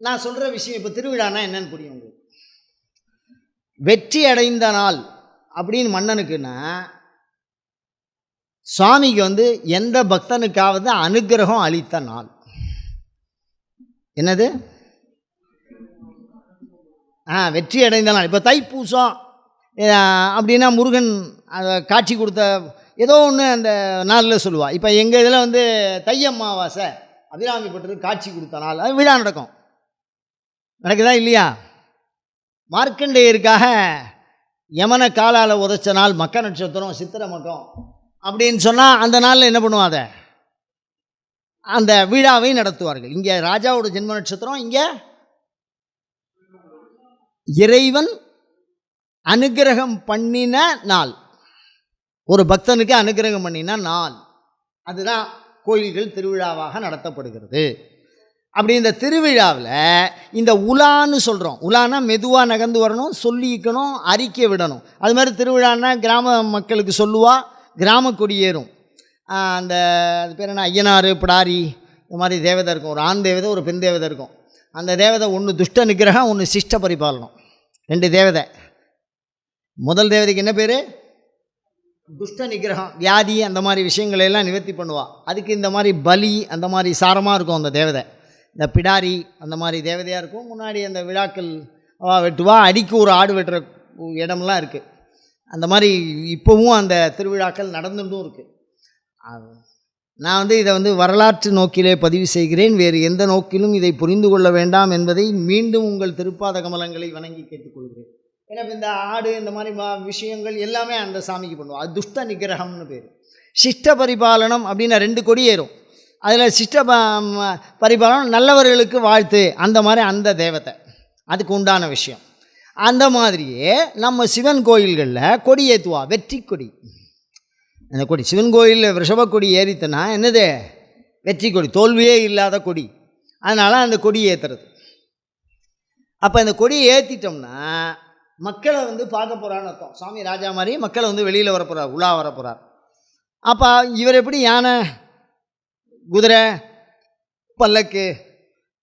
நான் சொல்கிற விஷயம் இப்போ திருவிழானா என்னன்னு புரியும் உங்களுக்கு. வெற்றி அடைந்த நாள் அப்படின்னு மன்னனுக்குன்னா, சுவாமிக்கு எந்த பக்தனுக்காவது அனுக்கிரகம் அளித்த நாள். என்னது? வெற்றி அடைந்த நாள். இப்போ தைப்பூசம் அப்படின்னா முருகன் காட்சி கொடுத்த ஏதோ ஒன்று அந்த நாளில் சொல்லுவாள். இப்போ எங்கள் இதில் தை அமாவாசை அபிராமிப்பட்டது காட்சி கொடுத்த நாள், அது விழா நடக்கும். நடக்குதா இல்லையா? மார்க்கண்டேயருக்காக யமனை காலால் உதைச்ச நாள் மக்க நட்சத்திரம், சித்திரை மக்கம் அப்படின்னு சொன்னால் அந்த நாளில் என்ன பண்ணுவாங்க, அந்த விழாவை நடத்துவார்கள். இங்கே ராஜாவோட ஜென்ம நட்சத்திரம், இங்கே இறைவன் அனுக்கிரகம் பண்ணின நாள், ஒரு பக்தனுக்கு அனுக்கிரகம் பண்ணின நாள், அதுதான் கோயில்கள் திருவிழாவாக நடத்தப்படுகிறது. அப்படி இந்த திருவிழாவில் இந்த உலான்னு சொல்கிறோம். உலானா மெதுவாக நகர்ந்து வரணும், சொல்லிக்கணும், அறிக்கை விடணும். அது மாதிரி திருவிழான்னா கிராம மக்களுக்கு சொல்லுவா, கிராம கொடியேறும். அந்த அது பேர் என்ன, ஐயனார், பிடாரி, இந்த மாதிரி தேவதை இருக்கும். ஒரு ஆண் தேவதை, ஒரு பெண் தேவதை இருக்கும். அந்த தேவதை ஒன்று துஷ்ட நிகிரகம், ஒன்று சிஷ்ட பரிபாலனம், 2 தேவதை. முதல் தேவதைக்கு என்ன பேர்? துஷ்ட நிகிரகம், வியாதி, அந்த மாதிரி விஷயங்களை எல்லாம் நிவர்த்தி பண்ணுவாள். அதுக்கு இந்த மாதிரி பலி அந்த மாதிரி சாரமாக இருக்கும் அந்த தேவதை. இந்த பிடாரி அந்த மாதிரி தேவதையாக இருக்கும். முன்னாடி அந்த விழாக்கள் வெட்டுவா, அடிக்கு ஒரு ஆடு வெட்டுற இடம்லாம் இருக்குது. அந்த மாதிரி இப்போவும் அந்த திருவிழாக்கள் நடந்துட்டும் இருக்குது. நான் இதை வரலாற்று நோக்கிலே பதிவு செய்கிறேன். வேறு எந்த நோக்கிலும் இதை புரிந்து கொள்ள வேண்டாம் என்பதை மீண்டும் உங்கள் திருப்பாத கமலங்களை வணங்கி கேட்டுக்கொள்கிறேன். ஏன்னா இந்த ஆடு இந்த மாதிரி விஷயங்கள் எல்லாமே அந்த சாமிக்கு பண்ணுவோம். அது துஷ்ட நிகிரகம்னு பேர். சிஷ்ட பரிபாலனம் அப்படின்னா 2 கொடி ஏறும். அதில் சிஷ்ட பரிபாலனம் நல்லவர்களுக்கு வாழ்த்து, அந்த மாதிரி அந்த தேவத்தை அதுக்கு உண்டான விஷயம். அந்த மாதிரியே நம்ம சிவன் கோயில்களில் கொடி ஏற்றுவா, வெற்றி கொடி. அந்த கொடி சிவன் கோயிலில் ரிஷப கொடி ஏறித்தனா என்னது? வெற்றி கொடி, தோல்வியே இல்லாத கொடி. அதனால் அந்த கொடி ஏற்றுறது. அப்போ இந்த கொடியை ஏற்றிட்டோம்னா மக்களை பார்க்க போகிறான்னு அர்த்தம். சாமி ராஜா மாதிரி மக்களை வெளியில் வரப்போகிறார், உலா வரப்போகிறார். அப்போ இவர் எப்படி யானை, குதிரை, பல்லக்கு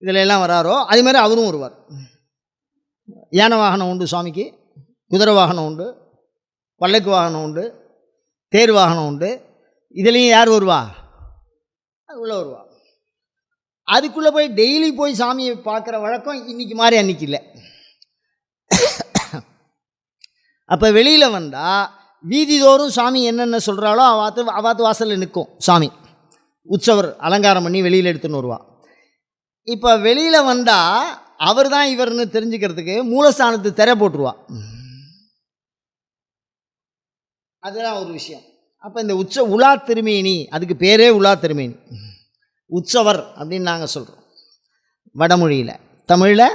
இதில் எல்லாம் வராரோ அதே மாதிரி அவரும் வருவார். யானை வாகனம் உண்டு சாமிக்கு, குதிரை வாகனம் உண்டு, பல்லக்கு வாகனம் உண்டு, தேர் வாகனம் உண்டு. இதுலேயும் யார் வருவா? அது உள்ளே வருவா. அதுக்குள்ளே போய் டெய்லி போய் சாமியை பார்க்குற வழக்கம் இன்றைக்கி மாதிரி அன்றைக்கி இல்லை. அப்போ வெளியில் வந்தால் வீதிதோறும் சாமி என்னென்ன சொல்கிறாளோ அவாத்து வாசலில் நிற்கும் சாமி. உற்சவர் அலங்காரம் பண்ணி வெளியில் எடுத்துன்னு வருவா. இப்போ வெளியில் வந்தால் அவர் தான் இவர்னு தெரிஞ்சுக்கிறதுக்கு மூலஸ்தானத்து திரை போட்டுருவா. அதுதான் ஒரு விஷயம். அப்போ இந்த உலா திருமேனி, அதுக்கு பேரே உலா திருமேனி, உற்சவர் அப்படின்னு நாங்கள் சொல்கிறோம் வடமொழியில். தமிழில்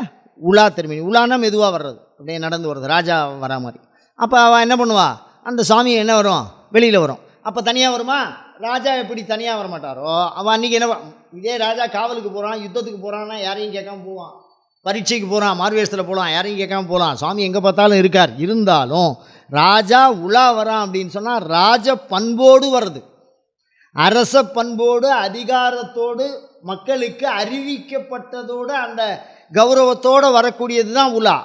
உலா திருமேனி. உலானா மெதுவாக வர்றது, அப்படியே நடந்து வர்றது, ராஜா வரா மாதிரி. அப்போ அவள் என்ன பண்ணுவா? அந்த சாமி என்ன வரும்? வெளியில் வரும். அப்போ தனியாக வருமா? ராஜா எப்படி தனியாக வரமாட்டாரோ அவன் அன்றைக்கி என்ன, இதே ராஜா காவலுக்கு போகிறான், யுத்தத்துக்கு போகிறான்னா யாரையும் கேட்காம போவான். பரீட்சைக்கு போகிறான், மார்வேஷத்தில் போகலாம், யாரையும் கேட்காம போகலாம். சாமி எங்கே பார்த்தாலும் இருக்கார். இருந்தாலும் ராஜா உலா வரான் அப்படின்னு சொன்னால் ராஜ பண்போடு வருது, அரச பண்போடு அதிகாரத்தோடு மக்களுக்கு அறிவிக்கப்பட்டதோடு அந்த கௌரவத்தோடு வரக்கூடியது தான் உலா.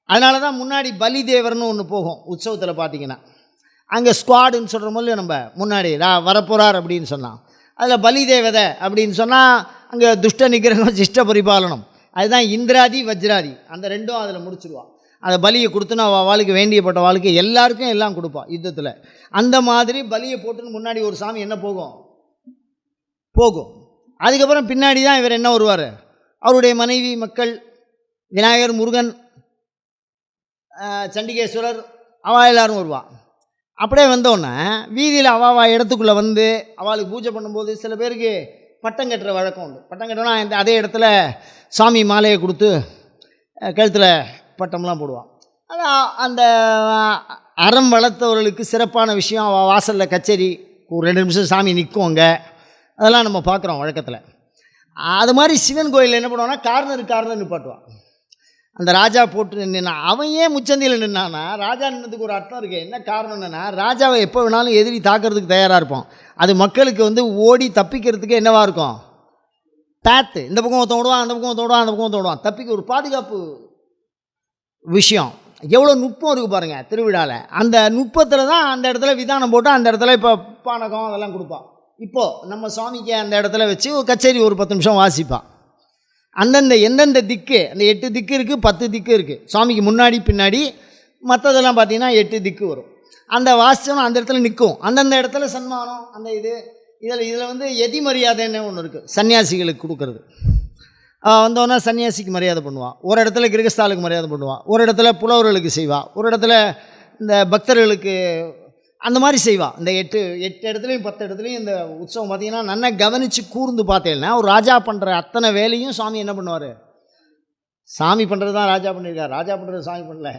அதனால தான் முன்னாடி பலி தேவர்னு ஒன்று போகும் உற்சவத்தில் பார்த்தீங்கன்னா. அங்கே ஸ்குவாடுன்னு சொல்கிற போது நம்ம முன்னாடி வரப்போகிறார் அப்படின்னு சொன்னான். அதில் பலி தேவதை அப்படின்னு சொன்னால் அங்கே துஷ்ட நிகிரகம், சிஷ்ட பரிபாலனம், அதுதான் இந்திராதி வஜ்ராதி, அந்த ரெண்டும் அதில் முடிச்சுடுவான். அதை பலியை கொடுத்துனா வாழ்க்கை வேண்டியப்பட்ட வாழ்க்கை எல்லாருக்கும் எல்லாம் கொடுப்பான் யுத்தத்தில். அந்த மாதிரி பலியை போட்டுன்னு முன்னாடி ஒரு சாமி என்ன போகும். அதுக்கப்புறம் பின்னாடி தான் இவர் என்ன வருவார்? அவருடைய மனைவி, மக்கள், விநாயகர், முருகன், சண்டிகேஸ்வரர், அவள் எல்லோரும் வருவாள். அப்படியே வந்தோடனே வீதியில் அவள் இடத்துக்குள்ளே அவளுக்கு பூஜை பண்ணும்போது சில பேருக்கு பட்டம் கட்டுற வழக்கம் உண்டு. பட்டம் கட்டினா அதே இடத்துல சாமி மாலையை கொடுத்து கழுத்தில் பட்டம்லாம் போடுவான். அது அந்த அறம் வளர்த்தவர்களுக்கு சிறப்பான விஷயம். அவள் வாசலில் கச்சேரி ஒரு 2 நிமிஷம் சாமி நிற்கும் அங்கே, அதெல்லாம் நம்ம பார்க்குறோம் வழக்கத்தில். அது மாதிரி சிவன் கோயிலில் என்ன பண்ணுவான்னா கார்னர் நிப்பாட்டுவான். அந்த ராஜா போட்டு நின்னா அவன் ஏன் முச்சந்தியில் நின்னான்னா, ராஜா நின்னதுக்கு ஒரு அர்த்தம் இருக்குது. என்ன காரணம் என்னென்னா, ராஜாவை எப்போ வேணாலும் எதிரி தாக்கிறதுக்கு தயாராக இருப்போம். அது மக்களுக்கு ஓடி தப்பிக்கிறதுக்கு என்னவாக இருக்கும்? பேத்து. இந்த பக்கம் ஒருத்தன் ஓடுவான், அந்த பக்கம் ஒருத்தன் ஓடுவான், அந்த பக்கம் ஒருத்தன் ஓடுவான். தப்பிக்க ஒரு பாதுகாப்பு விஷயம். எவ்வளோ நுட்பம் இருக்குது பாருங்கள் திருவிழாவில். அந்த நுட்பத்தில் தான் அந்த இடத்துல விதானம் போட்டு அந்த இடத்துல இப்போ பானகம் அதெல்லாம் கொடுப்பான். இப்போது நம்ம சுவாமிக்கு அந்த இடத்துல வச்சு ஒரு கச்சேரி ஒரு 10 நிமிஷம் வாசிப்பான். அந்தந்த எந்தெந்த திக்கு, அந்த 8 திக்கு இருக்குது, 10 திக்கு இருக்குது சுவாமிக்கு முன்னாடி பின்னாடி. மற்றதெல்லாம் பார்த்திங்கன்னா 8 திக்கு வரும். அந்த வாசனம் அந்த இடத்துல நிற்கும். அந்தந்த இடத்துல சன்மானம், அந்த இதில் எதி மரியாதைன்னு ஒன்று இருக்குது, சன்னியாசிகளுக்கு கொடுக்கறது. வந்தோன்னா சன்னியாசிக்கு மரியாதை பண்ணுவாள், ஒரு இடத்துல கிரகஸ்தாலுக்கு மரியாதை பண்ணுவாள், ஒரு இடத்துல புலவர்களுக்கு செய்வாள், ஒரு இடத்துல இந்த பக்தர்களுக்கு அந்த மாதிரி செய்வாள். இந்த 8 இடத்துலையும் 10 இடத்துலையும் இந்த உற்சவம் பார்த்திங்கன்னா நல்லா கவனித்து கூர்ந்து பார்த்தேன்னா ஒரு ராஜா பண்ணுற அத்தனை வேலையும் சாமி என்ன பண்ணுவார்? சாமி பண்ணுறது தான் ராஜா பண்ணியிருக்கார், ராஜா பண்ணுறது சாமி பண்ணல.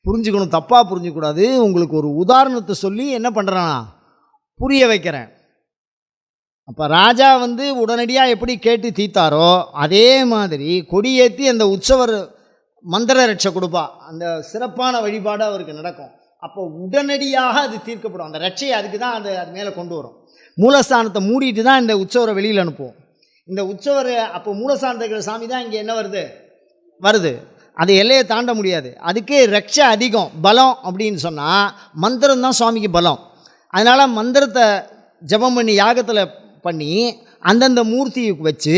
புரிஞ்சுக்கணும், தப்பாக புரிஞ்சிக்கூடாது. உங்களுக்கு ஒரு உதாரணத்தை சொல்லி என்ன பண்ணுறேன்னா புரிய வைக்கிறேன். அப்போ ராஜா உடனடியாக எப்படி கேட்டு தீர்த்தாரோ அதே மாதிரி கொடியேற்றி அந்த உற்சவர் மந்திர ரட்சை கொடுப்பா. அந்த சிறப்பான வழிபாடு அவருக்கு நடக்கும். அப்போ உடனடியாக அது தீர்க்கப்படும். அந்த ரட்சையை அதுக்கு தான் அது மேலே கொண்டு வரும். மூலஸ்தானத்தை மூடிட்டு தான் இந்த உற்சவரை வெளியில் அனுப்புவோம். இந்த உற்சவர் அப்போ மூலஸ்தானத்துக்கு சாமி தான் இங்கே என்ன வருது? அது எல்லையை தாண்ட முடியாது. அதுக்கு ரட்சை அதிகம். பலம் அப்படின்னு சொன்னால் மந்திரம் தான் சுவாமிக்கு பலம். அதனால் மந்திரத்தை ஜபம் பண்ணி யாகத்தில் பண்ணி அந்தந்த மூர்த்தியை வச்சு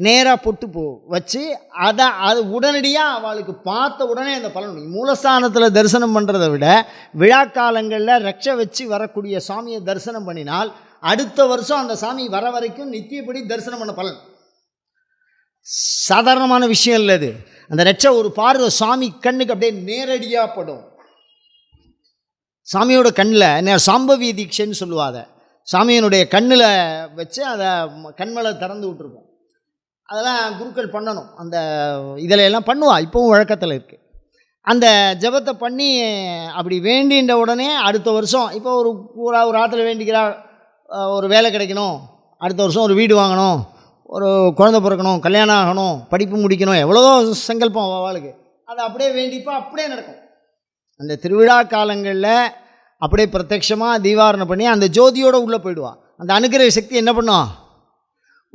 நேராக பொட்டு வச்சு அது உடனடியாக அவளுக்கு பார்த்த உடனே அந்த பலன். மூலஸ்தானத்தில் தரிசனம் பண்ணுறதை விட விழாக்காலங்களில் ரட்சை வச்சு வரக்கூடிய சாமியை தரிசனம் பண்ணினால் அடுத்த வருஷம் அந்த சாமி வர வரைக்கும் நித்தியப்படி தரிசனம் பண்ண பலன். சாதாரணமான விஷயம் இல்லை அது. அந்த ரட்சை ஒரு பார்வை சாமி கண்ணுக்கு அப்படியே நேரடியாக படும். சாமியோட கண்ணில் சாம்பவி தீட்சைன்னு சொல்லுவாங்க. சாமியினுடைய கண்ணில் வச்சு அதை கண்மலை திறந்து விட்டுருப்போம். அதெல்லாம் குருக்கள் பண்ணணும். அந்த இதில் எல்லாம் பண்ணுவா, இப்போவும் வழக்கத்தில் இருக்குது. அந்த ஜபத்தை பண்ணி அப்படி வேண்டின்ற உடனே அடுத்த வருஷம் இப்போ ஒரு ஆற்றுல வேண்டிக்கிறா, ஒரு வேலை கிடைக்கணும், அடுத்த வருஷம் ஒரு வீடு வாங்கணும், ஒரு குழந்தை பிறக்கணும், கல்யாணம் ஆகணும், படிப்பு முடிக்கணும், எவ்வளோ சங்கல்பம் அவளுக்கு. அதை அப்படியே வேண்டிப்பா அப்படியே நடக்கும். அந்த திருவிழா காலங்களில் அப்படியே பிரத்யட்சமாக தீவாரணை பண்ணி அந்த ஜோதியோடு உள்ளே போயிடுவாள். அந்த அனுக்கிரக சக்தி என்ன பண்ணும்,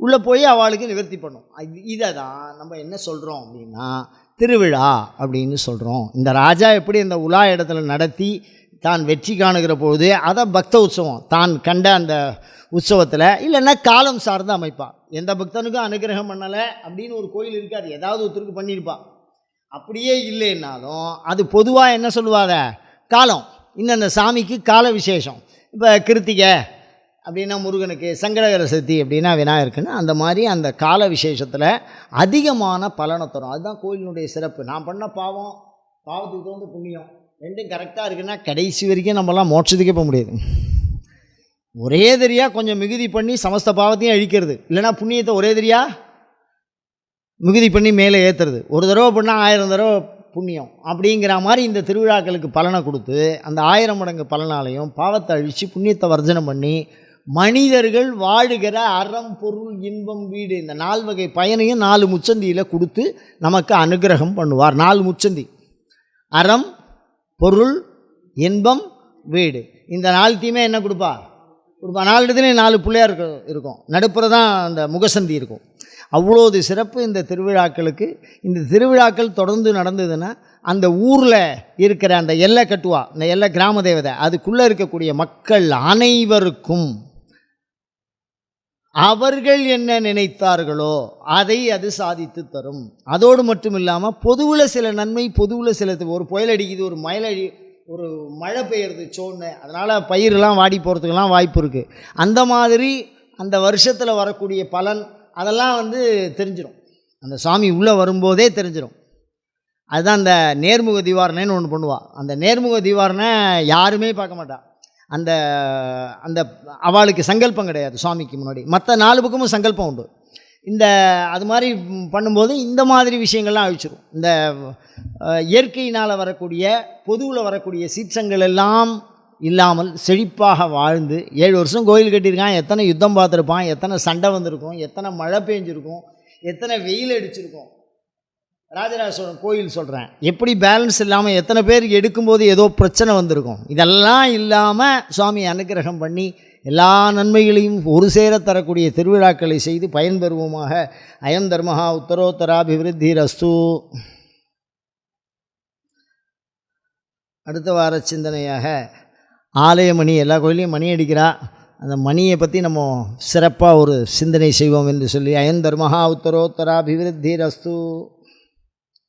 உள்ளே போய் அவளுக்கு நிவர்த்தி பண்ணும். இதை தான் நம்ம என்ன சொல்கிறோம் அப்படின்னா திருவிழா அப்படின்னு சொல்கிறோம். இந்த ராஜா எப்படி இந்த உலா இடத்துல நடத்தி தான் வெற்றி காணுகிற பொழுது அதை பக்த உற்சவம் தான் கண்ட அந்த உற்சவத்தில் இல்லைன்னா காலம் சார்ந்து அமைப்பாள். எந்த பக்தனுக்கும் அனுகிரகம் பண்ணலை அப்படின்னு ஒரு கோயில் இருக்காது, ஏதாவது ஒருத்தருக்கு பண்ணியிருப்பாள். அப்படியே இல்லைன்னாலும் அது பொதுவாக என்ன சொல்லுவாங்க, காலம். இன்னும் அந்த சாமிக்கு கால விசேஷம். இப்போ கிருத்திகை அப்படின்னா முருகனுக்கு, சங்கடகர சதுர்த்தி அப்படின்னா விநாயகருக்குன்னு அந்த மாதிரி அந்த கால விசேஷத்தில் அதிகமான பலனை தரும். அதுதான் கோயிலினுடைய சிறப்பு. நான் பண்ண பாவத்துக்கு தோந்து புண்ணியம் ரெண்டும் கரெக்டாக இருக்குன்னா கடைசி வரைக்கும் நம்மலாம் மோட்சத்துக்கே போக முடியாது. ஒரே தெரியாக கொஞ்சம் மிகுதி பண்ணி சமஸ்த பாவத்தையும் அழிக்கிறது, இல்லைனா புண்ணியத்தை ஒரே தெரியாக மிகுதி பண்ணி மேலே ஏற்றுறது. ஒரு தடவை பண்ணால் 1000 தடவை புண்ணியம் அப்படிங்கிற மாதிரி இந்த திருவிழாக்களுக்கு பலனை கொடுத்து அந்த 1000 மடங்கு பலனாலையும் பாவத்தை அழித்து புண்ணியத்தை வர்ஜனம் பண்ணி மனிதர்கள் வாழுகிற அறம் பொருள் இன்பம் வீடு இந்த 4 வகை பயனையும் 4 முச்சந்தியில் கொடுத்து நமக்கு அனுகிரகம் பண்ணுவார். 4 முச்சந்தி, அறம் பொருள் இன்பம் வீடு. இந்த 4த்தையுமே என்ன கொடுப்பா? 4 இடத்துலையும் 4 பிள்ளையார் இருக்கும், நடுப்புற தான் அந்த முகசந்தி இருக்கும். அவ்வளோது சிறப்பு இந்த திருவிழாக்களுக்கு. இந்த திருவிழாக்கள் தொடர்ந்து நடந்ததுன்னா அந்த ஊரில் இருக்கிற அந்த எல்லை கட்டுவா, இந்த எல்லை கிராம தேவதை, அதுக்குள்ளே இருக்கக்கூடிய மக்கள் அனைவருக்கும் அவர்கள் என்ன நினைத்தார்களோ அதை அது சாதித்து தரும். அதோடு மட்டும் இல்லாமல் பொதுவில் சில நன்மை, பொதுவில் சில, ஒரு புயல் அடிக்குது, ஒரு மழை பெய்யுறது சோன்னு, அதனால் பயிரெலாம் வாடி போகிறதுக்கெல்லாம் வாய்ப்பு இருக்குது. அந்த மாதிரி அந்த வருஷத்தில் வரக்கூடிய பலன் அதெல்லாம் தெரிஞ்சிடும். அந்த சாமி உள்ளே வரும்போதே தெரிஞ்சிடும். அதுதான் அந்த நேர்முக தீவாரணைன்னு ஒன்று பண்ணுவாள். அந்த நேர்முக தீவாரணை யாருமே பார்க்க மாட்டாள். அந்த அந்த அவளுக்கு சங்கல்பம் கிடையாது சுவாமிக்கு முன்னாடி. மற்ற 4 பக்கமும் சங்கல்பம் உண்டு. அது மாதிரி பண்ணும்போது இந்த மாதிரி விஷயங்கள்லாம் அழிச்சிடும். இந்த இயற்கையினால் வரக்கூடிய பொதுவில் வரக்கூடிய சீற்றங்கள் எல்லாம் இல்லாமல் செழிப்பாக வாழ்ந்து 7 வருஷம் கோயில் கட்டியிருக்கான், எத்தனை யுத்தம் பார்த்துருப்பான், எத்தனை சண்டை வந்திருக்கும், எத்தனை மழை பெஞ்சிருக்கும், எத்தனை வெயில் அடிச்சிருக்கும். ராஜராஜ சோழன் கோயில் சொல்கிறேன், எப்படி பேலன்ஸ் இல்லாமல் எத்தனை பேருக்கு எடுக்கும்போது ஏதோ பிரச்சனை வந்திருக்கும். இதெல்லாம் இல்லாமல் சுவாமி அனுகிரகம் பண்ணி எல்லா நன்மைகளையும் ஒரு சேர தரக்கூடிய திருவிழாக்களை செய்து பயன்பெறுவோமாக. அயம் தர்மஹா உத்தரோத்தராபிவிருத்தி ரஸ்து. அடுத்த வார சிந்தனையாக ஆலய மணி, எல்லா கோயிலையும் மணி அடிக்கிறா, அந்த மணியை பற்றி நம்ம சிறப்பாக ஒரு சிந்தனை செய்வோம் என்று சொல்லி அயம் தர்மஹா உத்தரோத்தராபிவிருத்தி ரஸ்து.